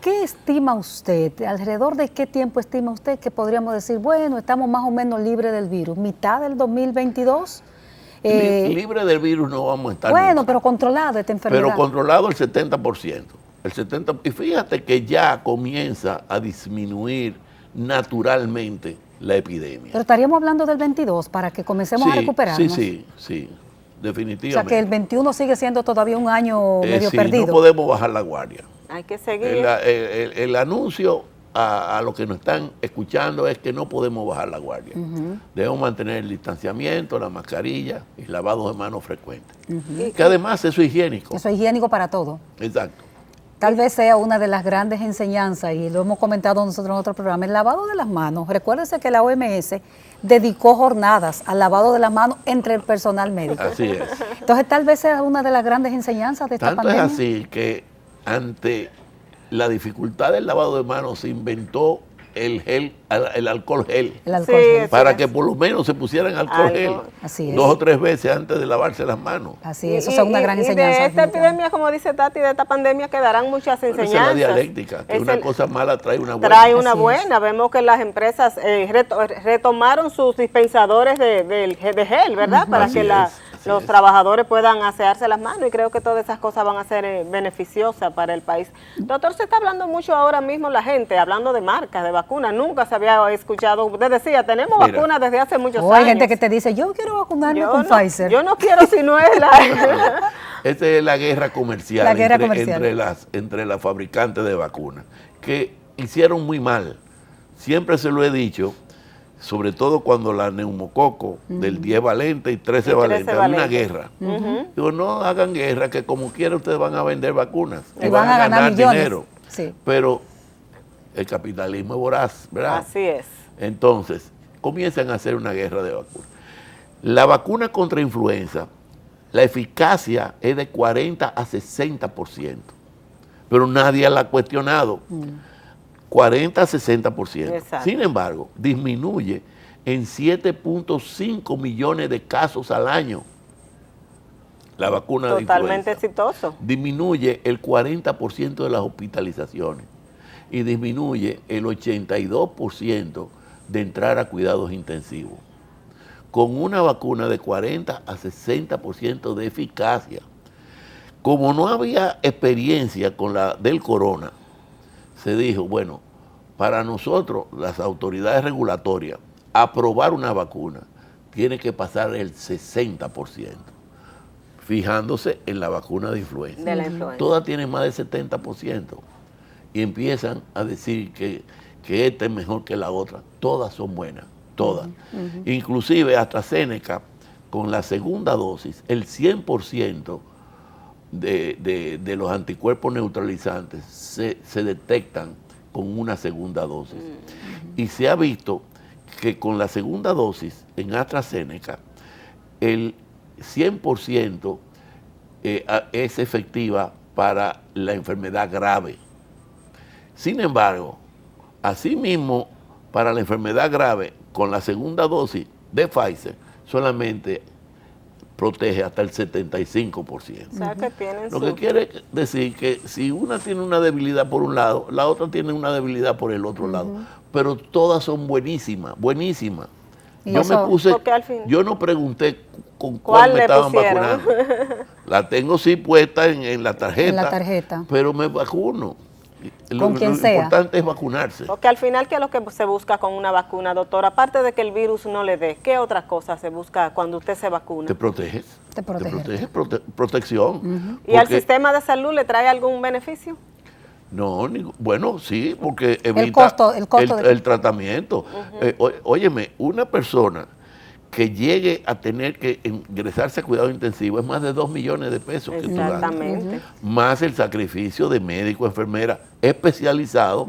¿qué estima usted? ¿Alrededor de qué tiempo estima usted que podríamos decir, bueno, estamos más o menos libres del virus? ¿Mitad del 2022? Libre del virus no vamos a estar. Bueno, nunca. Pero controlado esta enfermedad. Pero controlado el 70%. Y fíjate que ya comienza a disminuir naturalmente la epidemia. Pero estaríamos hablando del 22 para que comencemos a recuperarnos. Sí, definitivamente. O sea que el 21 sigue siendo todavía un año medio perdido. No podemos bajar la guardia. Hay que seguir. El anuncio a los que nos están escuchando es que no podemos bajar la guardia. Debemos mantener el distanciamiento, la mascarilla y lavado de manos frecuente. Que además eso es higiénico. Eso es higiénico para todo. Exacto. Tal vez sea una de las grandes enseñanzas, y lo hemos comentado nosotros en otro programa, el lavado de las manos. Recuérdese que la OMS dedicó jornadas al lavado de las manos entre el personal médico. Así es. Entonces tal vez sea una de las grandes enseñanzas de esta pandemia. Tanto es así que ante la dificultad del lavado de manos se inventó el alcohol gel. El alcohol gel. Para que por lo menos se pusieran alcohol gel. Así es. 2 o 3 veces antes de lavarse las manos. Así es, eso es una gran enseñanza. Y de esta epidemia, como dice Tati, de esta pandemia quedarán muchas enseñanzas. Esa es la dialéctica, que una cosa mala trae una buena. Trae una buena. Vemos que las empresas retomaron sus dispensadores de gel, ¿verdad? Para que la los trabajadores puedan asearse las manos, y creo que todas esas cosas van a ser beneficiosas para el país. Doctor, se está hablando mucho ahora mismo la gente, hablando de marcas, de vacunas. Nunca se había escuchado, usted decía, tenemos vacunas desde hace muchos años. Hay gente que te dice, yo quiero vacunarme con Pfizer. Yo no quiero si no es la... Esta es la guerra comercial, entre las fabricantes de vacunas, que hicieron muy mal. Siempre se lo he dicho, sobre todo cuando la neumococo del 10 valente y 13 valente, hay una guerra. Digo, no hagan guerra, que como quiera ustedes van a vender vacunas y van a ganar dinero. Sí. Pero el capitalismo es voraz, ¿verdad? Así es. Entonces, comienzan a hacer una guerra de vacunas. La vacuna contra influenza, la eficacia es de 40 a 60%, pero nadie la ha cuestionado. 40 a 60%. Exacto. Sin embargo, disminuye en 7.5 millones de casos al año la vacuna de influenza. Totalmente exitoso. Disminuye el 40% de las hospitalizaciones y disminuye el 82% de entrar a cuidados intensivos. Con una vacuna de 40 a 60% de eficacia. Como no había experiencia con la del corona, se dijo, bueno, para nosotros, las autoridades regulatorias, aprobar una vacuna tiene que pasar el 60%, fijándose en la vacuna de influenza. De la influenza. Todas tienen más del 70% y empiezan a decir que esta es mejor que la otra. Todas son buenas, todas. Inclusive AstraZeneca, con la segunda dosis, el 100% de los anticuerpos neutralizantes se detectan con una segunda dosis. Y se ha visto que con la segunda dosis en AstraZeneca, el 100% es efectiva para la enfermedad grave. Sin embargo, asimismo, para la enfermedad grave, con la segunda dosis de Pfizer, solamente protege hasta el 75%. O sea, que tienen Lo que quiere decir que si una tiene una debilidad por un lado, la otra tiene una debilidad por el otro lado. Pero todas son buenísimas, buenísimas. Yo no pregunté con cuál me estaban vacunando. La tengo sí puesta en la tarjeta. En la tarjeta. Pero me vacuno. Con quien sea. Lo importante es vacunarse. Porque al final, ¿qué es lo que se busca con una vacuna, doctor? Aparte de que el virus no le dé, ¿qué otras cosas se busca cuando usted se vacuna? Te proteges. Te protege. Protección. ¿Y al sistema de salud le trae algún beneficio? No, bueno, sí, porque evita el tratamiento. Óyeme, una persona que llegue a tener que ingresarse a cuidado intensivo es más de 2 millones de pesos que tú ganas. Exactamente. Más el sacrificio de médico, enfermera especializado,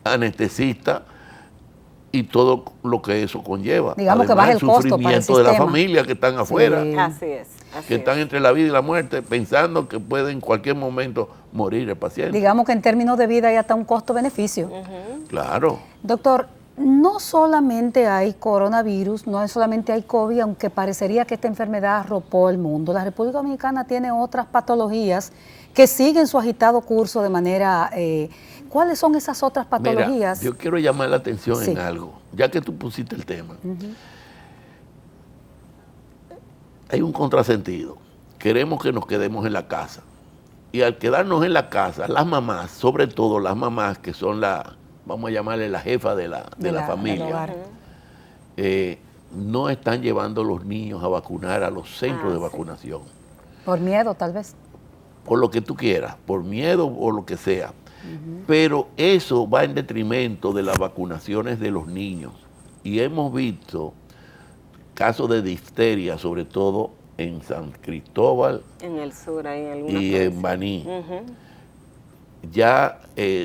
anestesista y todo lo que eso conlleva. Digamos Además, que baja el costo para el sufrimiento de la sistema. familia que están afuera, Así es. que están entre la vida y la muerte, pensando que puede en cualquier momento morir el paciente. Digamos que en términos de vida hay hasta un costo-beneficio. Claro. Doctor, no solamente hay coronavirus, no solamente hay COVID, aunque parecería que esta enfermedad arropó el mundo. La República Dominicana tiene otras patologías que siguen su agitado curso de manera... ¿Cuáles son esas otras patologías? Mira, yo quiero llamar la atención en algo, ya que tú pusiste el tema. Hay un contrasentido. Queremos que nos quedemos en la casa. Y al quedarnos en la casa, las mamás, sobre todo las mamás que son vamos a llamarle la jefa de la familia, no están llevando a los niños a vacunar a los centros de vacunación. Por miedo, tal vez. Por lo que tú quieras, por miedo o lo que sea. Pero eso va en detrimento de las vacunaciones de los niños. Y hemos visto casos de difteria, sobre todo en San Cristóbal en el sur, ahí en alguna y provincia. en Baní. Ya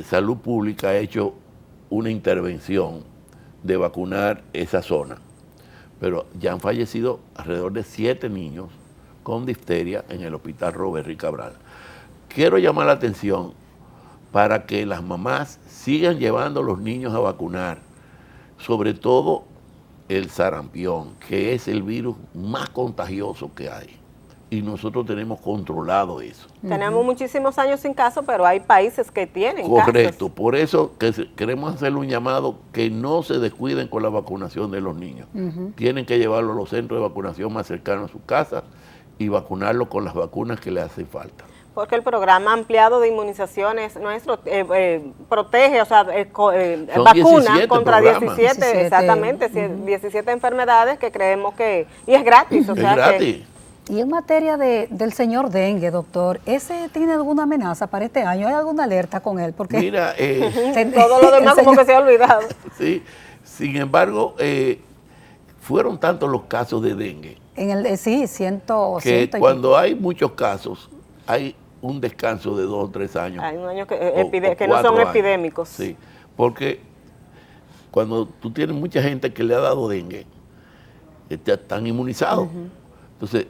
Salud Pública ha hecho una intervención de vacunar esa zona, pero ya han fallecido alrededor de 7 niños con difteria en el hospital Robert Rick Cabral. Quiero llamar la atención para que las mamás sigan llevando a los niños a vacunar, sobre todo el sarampión, que es el virus más contagioso que hay. Y nosotros tenemos controlado eso. Tenemos muchísimos años sin caso, pero hay países que tienen Correcto, casos. por eso que queremos hacerle un llamado que no se descuiden con la vacunación de los niños. Tienen que llevarlo a los centros de vacunación más cercanos a su casa y vacunarlo con las vacunas que le hacen falta. Porque el programa ampliado de inmunizaciones nuestro protege, o sea, vacuna 17 contra programas. 17, exactamente, 17 enfermedades que creemos que, y es gratis, o Es sea gratis. Y en materia del señor dengue, doctor, ¿ese tiene alguna amenaza para este año? ¿Hay alguna alerta con él? Porque Mira, todo lo demás como que se ha olvidado. sí, sin embargo, fueron tantos los casos de dengue sí, ciento que y cuando hay muchos casos, hay un descanso de 2 o 3 años. Hay un año o que no 4 son años. epidémicos. Sí, porque cuando tú tienes mucha gente que le ha dado dengue, ya están inmunizados. Entonces,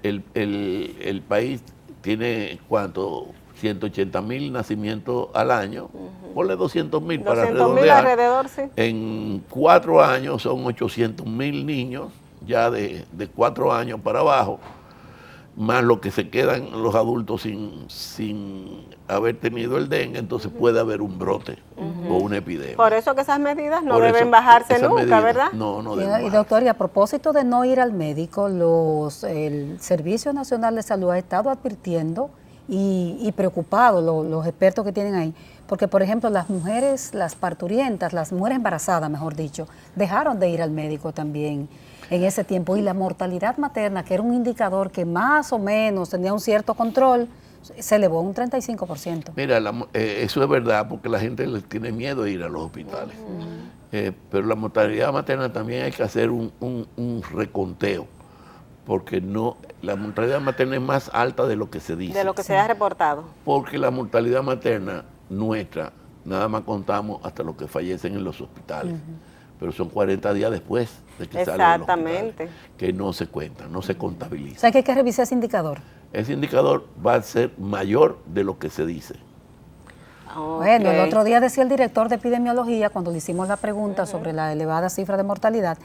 el país tiene, ¿cuánto? 180,000 nacimientos al año, ponle 200,000 para 200,000 redondear. alrededor, sí. En 4 años son 800,000 niños, ya de 4 años para abajo, más lo que se quedan los adultos sin haber tenido el dengue, entonces puede haber un brote o una epidemia. Por eso que esas medidas no Por deben eso, bajarse esas nunca, medidas, ¿verdad? No deben Y bajarse. doctor, y a propósito de no ir al médico, el Servicio Nacional de Salud ha estado advirtiendo y preocupado, los expertos que tienen ahí, porque por ejemplo las mujeres, las parturientas, las mujeres embarazadas, mejor dicho, dejaron de ir al médico también en ese tiempo, y la mortalidad materna, que era un indicador que más o menos tenía un cierto control, se elevó un 35%. Mira, eso es verdad, porque la gente le tiene miedo de ir a los hospitales. Pero la mortalidad materna también hay que hacer un reconteo, porque la mortalidad materna es más alta de lo que se dice. De lo que se ha reportado. Porque la mortalidad materna nuestra, nada más contamos hasta los que fallecen en los hospitales. Pero son 40 días después de que salen los hospitales, que no se cuentan, no se contabilizan. O sea que hay que revisar ese indicador. Ese indicador va a ser mayor de lo que se dice. Bueno, el otro día decía el director de epidemiología, cuando le hicimos la pregunta sobre la elevada cifra de mortalidad,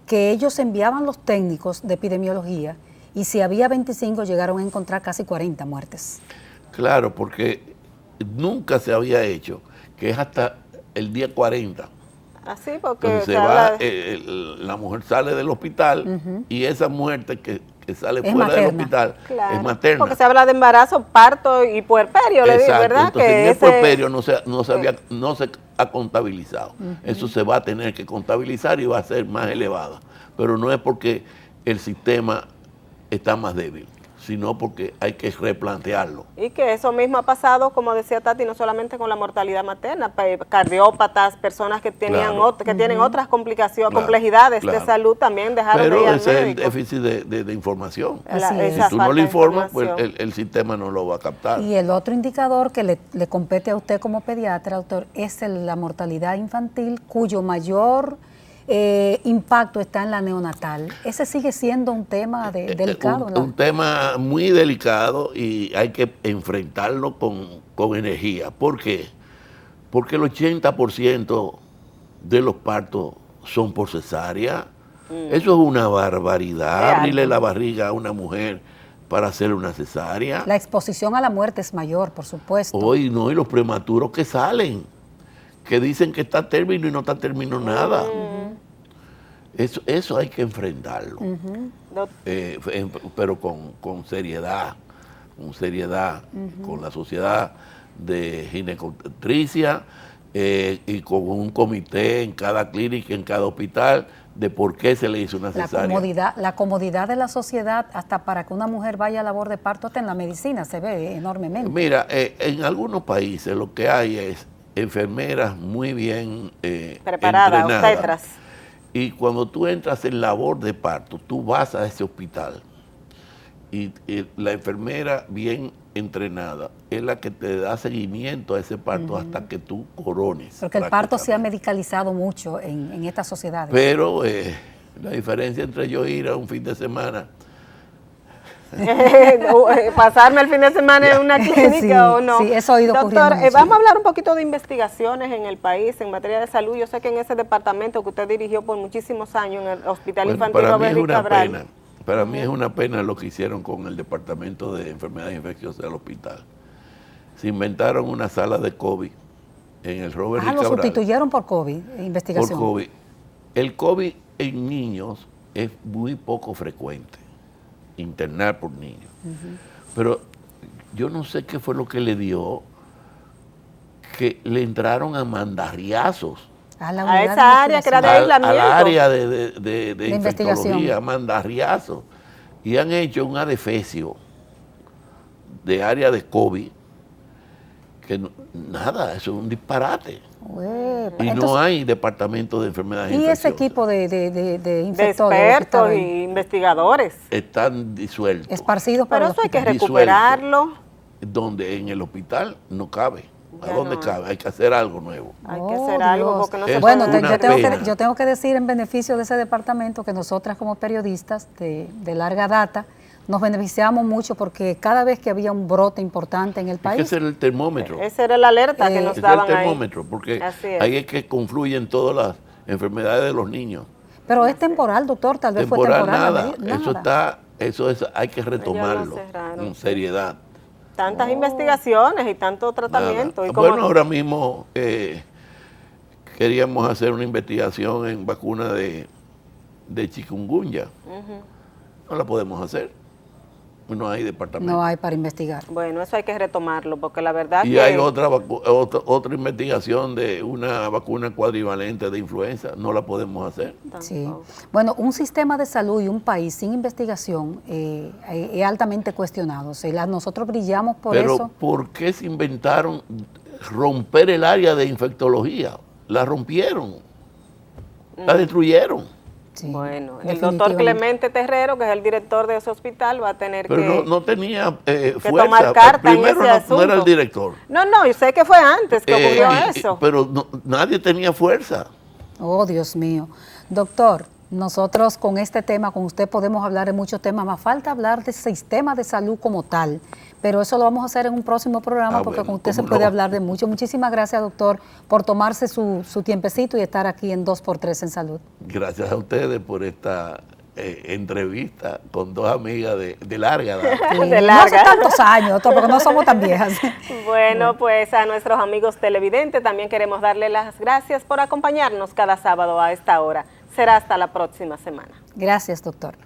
que ellos enviaban los técnicos de epidemiología y si había 25 llegaron a encontrar casi 40 muertes. Claro, porque nunca se había hecho, que es hasta el día 40. Así, porque Entonces la mujer sale del hospital y esa muerte que sale Es fuera materna. del hospital es materna. Porque se habla de embarazo, parto y puerperio, le digo, ¿verdad? Entonces Que en el puerperio no se ha contabilizado. Eso se va a tener que contabilizar y va a ser más elevada. Pero no es porque el sistema está más débil, sino porque hay que replantearlo. Y que eso mismo ha pasado, como decía Tati, no solamente con la mortalidad materna, cardiópatas, personas que tenían que tienen otras complicaciones, complejidades de salud también dejaron de ir al Pero ese médico. es el déficit de información. Así es. Si tú no lo informas, pues el sistema no lo va a captar. Y el otro indicador que le compete a usted como pediatra, doctor, es la mortalidad infantil, cuyo mayor impacto está en la neonatal. Ese sigue siendo un tema delicado. Un tema muy delicado y hay que enfrentarlo con energía. ¿Por qué? Porque el 80% de los partos son por cesárea. Eso es una barbaridad, abrirle la barriga a una mujer para hacer una cesárea. La exposición a la muerte es mayor, por supuesto. Hoy no, y los prematuros que salen, que dicen que está a término y no está a término nada. Eso hay que enfrentarlo, pero con seriedad, con la sociedad de ginecotricia y con un comité en cada clínica, en cada hospital, de por qué se le hizo una cesárea. La comodidad de la sociedad, hasta para que una mujer vaya a labor de parto, hasta en la medicina se ve enormemente. Mira, en algunos países lo que hay es enfermeras muy bien preparadas, entrenadas. obstetras. Y cuando tú entras en labor de parto, tú vas a ese hospital y la enfermera bien entrenada es la que te da seguimiento a ese parto hasta que tú corones. Porque el parto se ha medicalizado mucho en estas sociedades. Pero la diferencia entre yo ir a un fin de semana pasarme el fin de semana en una clínica Sí, o no. sí, eso ha ido Doctor, ocurriendo mucho. vamos a hablar un poquito de investigaciones en el país en materia de salud. Yo sé que en ese departamento que usted dirigió por muchísimos años en el Hospital Infantil Robert Rick Cabral. Para mí es una pena lo que hicieron con el Departamento de Enfermedades Infecciosas del hospital. Se inventaron una sala de COVID en el Robert Rick lo Cabral. sustituyeron por COVID, investigación. Por COVID. El COVID en niños es muy poco frecuente. internar por niño. Pero yo no sé qué fue lo que le dio, que le entraron a mandarriazos. A esa área que era de aislamiento. Al área de investigación. infectología, mandarriazos. Y han hecho un adefesio de área de COVID, que nada, eso es un disparate. Y Entonces, no hay departamento de enfermedades ¿y infecciosas. ese equipo de De infectólogos que estaba expertos ahí? y investigadores. Están disueltos. Esparcidos por Pero el eso hay que hospital? recuperarlo. Donde en el hospital no cabe. ¿A Ya dónde no. cabe? Hay que hacer algo nuevo. Hay que Oh, hacer algo Dios. porque no se Es Bueno, puede. una yo tengo que pena. decir en beneficio de ese departamento que nosotras como periodistas de larga data nos beneficiamos mucho porque cada vez que había un brote importante en el Hay que país, hacer el termómetro. Esa era la alerta que nos Ese es el daban ahí. termómetro, porque Así es. ahí es que confluyen todas las enfermedades de los niños. pero es temporal, doctor, tal vez fue Temporal temporal. nada. Nada. Eso hay que retomarlo cerraron, con sí. seriedad. Tantas investigaciones y tanto tratamiento. Nada. Y como Bueno, ahora mismo queríamos hacer una investigación en vacuna de chikungunya. No la podemos hacer. No hay departamento. No hay para investigar. Bueno, eso hay que retomarlo, porque la verdad Y que hay otra investigación de una vacuna cuadrivalente de influenza. No la podemos hacer. Sí. tampoco. Bueno, un sistema de salud y un país sin investigación es altamente cuestionado. O sea, nosotros brillamos por Pero eso. ¿por qué se inventaron romper el área de infectología? La rompieron. La destruyeron. Sí, Bueno, el doctor definitivamente. Clemente Terrero, que es el director de ese hospital, va a tener Pero que... no tenía fuerza. tomar carta en Primero ese no era el asunto. director. No, yo sé que fue antes que ocurrió eso. Pero nadie tenía fuerza. Oh, Dios mío. Doctor, nosotros con este tema, con usted podemos hablar de muchos temas, más falta hablar del sistema de salud como tal, pero eso lo vamos a hacer en un próximo programa porque Bueno, con usted se cómo puede no. hablar de mucho. Muchísimas gracias, doctor, por tomarse su tiempecito y estar aquí en 2x3 en Salud. Gracias a ustedes por esta entrevista con dos amigas de larga data. De No larga. hace tantos años, doctor, porque no somos tan viejas. Bueno, pues a nuestros amigos televidentes también queremos darle las gracias por acompañarnos cada sábado a esta hora. Será hasta la próxima semana. Gracias, doctor.